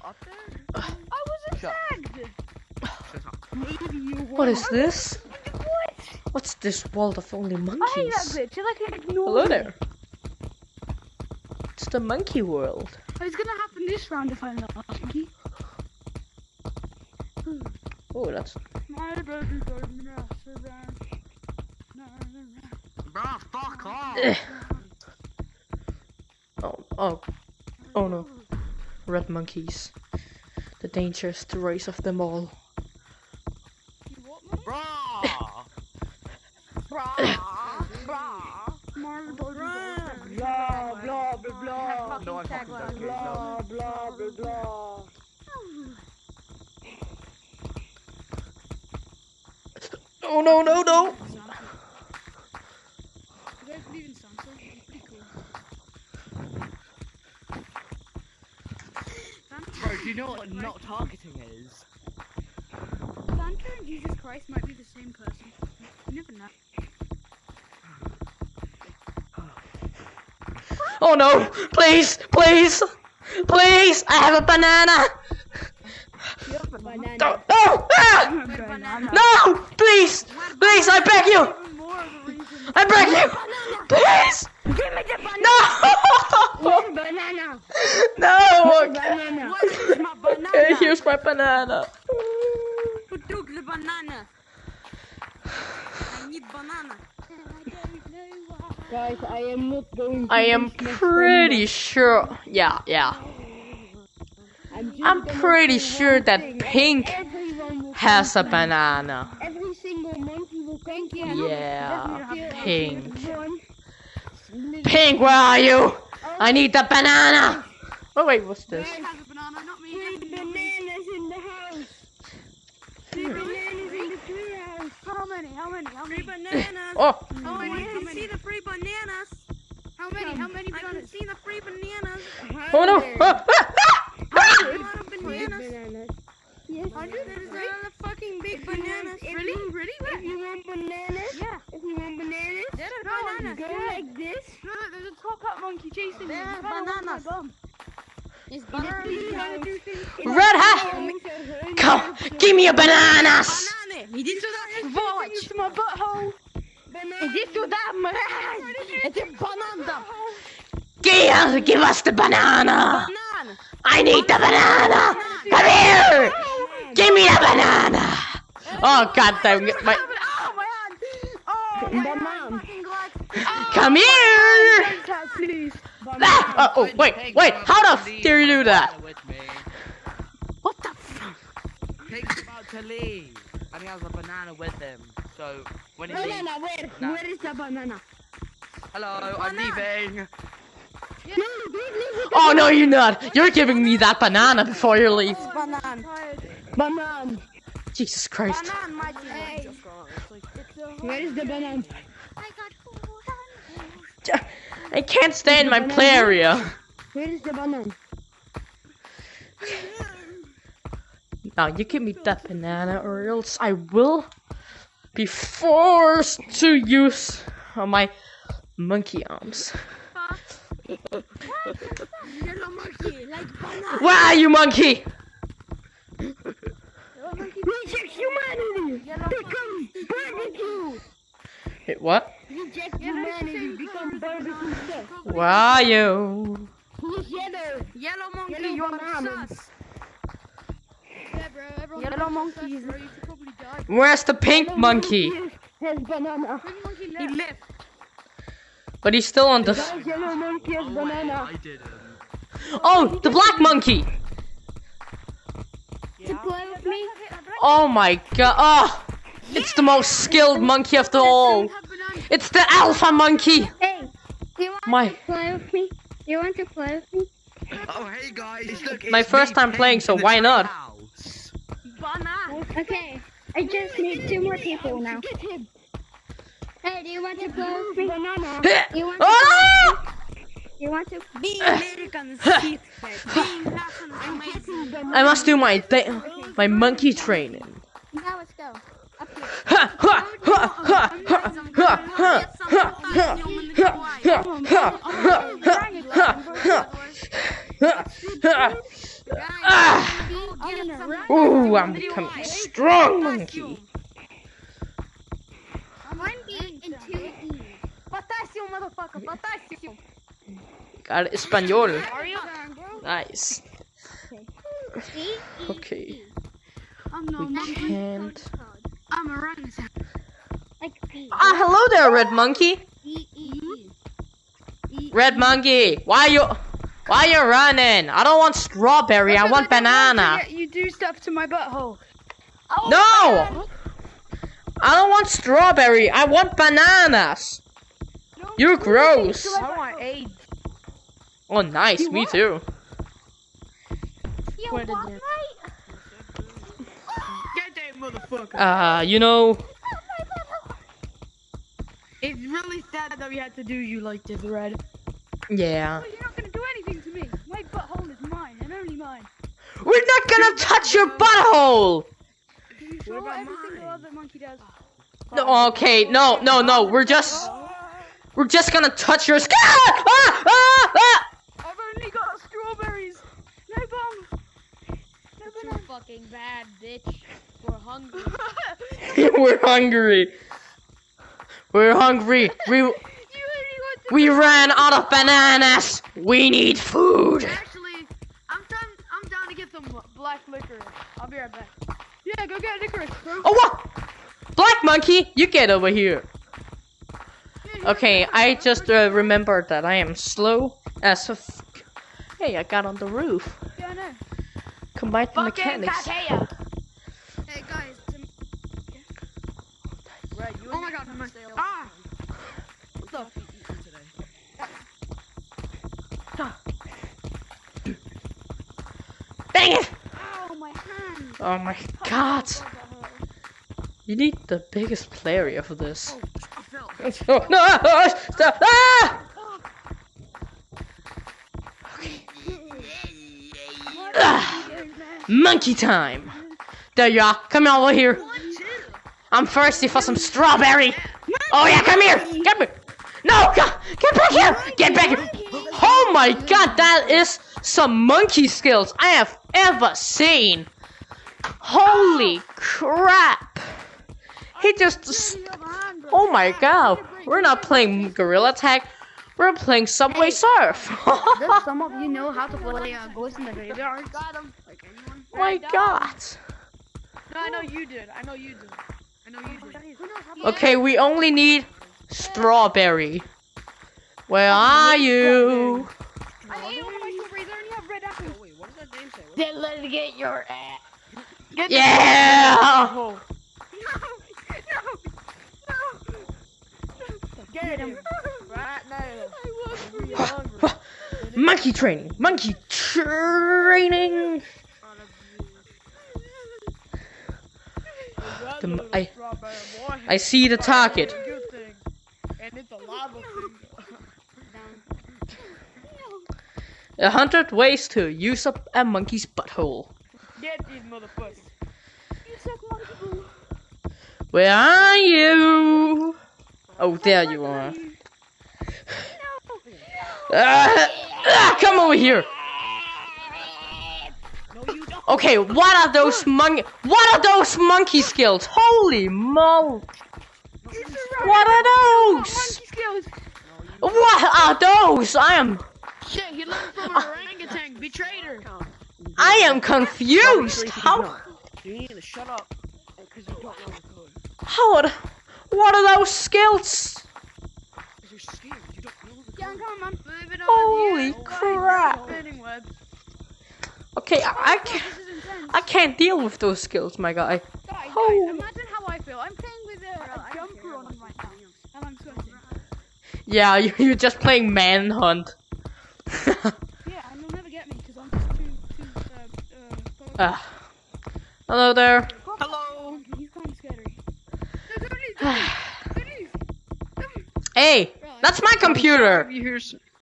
up there? I wasn't tagged. Shut up. Maybe you were. What is this? What? What's this world of only I hate that monkeys? glitch. I can ignore Hello it. there. It's the monkey world. It's gonna happen this round if I'm not monkey. Oh, that's. Bruh, fuck off! Oh no. Red monkeys. The dangerous race of them all. Bruh! Blah blah blah blah. No, I'm fucking joking. No. Blah blah blah blah. Oh no no no! You guys believe in Santa? He's pretty cool. Bro, do you know what not targeting is? Santa and Jesus Christ might be the same person. You never know. Oh no! Please! Please! Please! I have a banana! Banana. Don't, no! Ah! Banana. No! Please! Please! I beg you! Even more of a reason. I beg you! Please! Give me the banana. No! Banana. No! Banana. What is my banana? Okay, here's my banana. Who took the banana? I need banana. Guys, I am not going to I am pretty sure. Yeah. I'm pretty sure that Pink has a banana. Every single monkey will thank you. Yeah, Pink. Pink, where are you? I need the banana. Oh wait, what's this? Has a banana, not me. Three bananas in the house. Three bananas in the tree house. How many? Three bananas. Oh, Oh, I can see the free bananas. How many? How many bananas? I can see the free bananas. oh no! Ah, ah, A lot of bananas. Yes. There's a lot of fucking big bananas. Really? If you want bananas? Yeah. If you want bananas? There are bananas. Go like this. No, there's a top hat monkey chasing me. There are bananas. It's bananas. Red hat! Come, give me your bananas! Iди сюда, сволочь! My butthole. Иди сюда, мразь! Это банан дам! Give us the banana! Банан! I need the banana! Come here! Give me the banana! Oh god damn it, my... Oh my hand! Oh my hand! Come here! Please. Ah! Oh, wait, how the f dare you do that? With me. What the fuck? Pink's about to leave, and he has a banana with him. So when he leaves, Banana, where? No. Where is the banana? hello, I'm leaving. Oh no, you're not! You're giving me that banana before you leave. Banan. Banan. Jesus Christ. Banan, my hey. Where is the banana? I can't stay in my play area. Where is the banana? Now you give me that banana or else I will be forced to use my monkey arms. Yellow monkey, like banana. Where are you, monkey? Reject humanity. Become barbecue. Wait, what? Reject humanity. Become barbecue stuff. Where are you? Who's yellow? Yellow monkey, you're sus. Yeah, bro, yellow monkey, bro, you should probably die. Where's the pink monkey? Has banana. He left. But he's still on the... Yellow monkey has banana. I didn't. Oh, the black monkey! To play with me? Oh my god. Oh, it's the most skilled monkey of them all. It's the alpha monkey. Hey, do you want My... to play with me? Do you want to play with me? Oh hey guys, look, My it's first me, time playing, Pink, so in the why not? house. Banana. Okay, I just need 2 more people now. Get him. Hey, do you want to play with me? Banana. You want to Ah! You want to? Being American being passionate amazing. I must do my monkey training. Now let's go. Up here. Ha, ha, ha, ha, ha, ha, ha, ha, ha, ha, ha, ha, ha, ha, ha, Ah! I'm gonna run. Ooh, I'm becoming a strong monkey. One B and two E. Potassium, motherfucker, potassium. Got Espanol. Are you? Nice. E, E, Okay. E. I'm no We monkey. can't. I'm a orangutan. Like P. Ah, hello there, red monkey. E, E, E. Red monkey, why you running? I don't want strawberry. I want banana. You do stuff to my butthole. No! I don't want strawberry. I want bananas. You're gross. I want AIDS. Oh, nice. Me too. You Where did want you- Get that motherfucker. You know, It's really sad that we had to do you like this, Red. yeah. You're not gonna do anything to me. My butthole is mine and only mine. We're not gonna touch your butthole. You saw what every single other monkey does. No, okay, no. We're just gonna touch your skin. Ah! I've only got strawberries. No bomb. No banana. fucking bad, bitch. We're hungry. We're hungry. We're hungry. We ran out of bananas. We need food. Actually, I'm down to get some black licorice. I'll be right back. Yeah, go get licorice, bro. Oh, what? Black monkey, you get over here. Okay, I just remembered that I am slow as a fuck. Hey, I got on the roof. Yeah, I know. Combine the mechanics. Hey guys. Red, you Oh my god, I'm ah! What the? Dang it! Oh, my hand. Oh my god. You need the biggest play area for this. Oh, no! Stop! Ah! Ah! Monkey time! There you are. Come over here. I'm thirsty for some strawberry. Oh yeah, come here. Get me. No, get back here. Get back here. Oh my god, that is some monkey skills I have ever seen. Holy crap. He just... Oh my god. We're not playing Gorilla Tag. We're playing Subway Surf. Does some of you know how to play Ghost in the Graveyard? Got him. Like anyone? My god. No, I know you did. I know you did. Okay, we only need strawberry. Where are you? I ate all my strawberries. I only have red apples. Wait, what does that name say? Then let's get your ass. Yeah! No! Get him right now. Monkey training. Monkey training. I see the target. And it's a lava thing. 100 ways to use up a monkey's butthole. Get these motherfuckers. Where are you? Oh, there you are. Come over here. Okay, what are those monkey skills? Holy moly! What are those? What are those? Shit, he learned from an orangutan. Betrayed her. I am confused. How? You need to shut up. Because you don't know the code. What are those skills? Because you're scared. You don't know the code. Yeah, come on, move it on. Holy crap! Spinning web. Okay, I can't. This is intense. I can't deal with those skills, my guy. Guys, Oh. imagine how I feel. I'm playing with a jumper on right now, and I'm sweating. Yeah, you're just playing Manhunt. Yeah, and you'll never get me because I'm just too Hello there. Hello. He's kind of scary. No, don't leave. Don't leave. Hey, that's my computer. You hear some...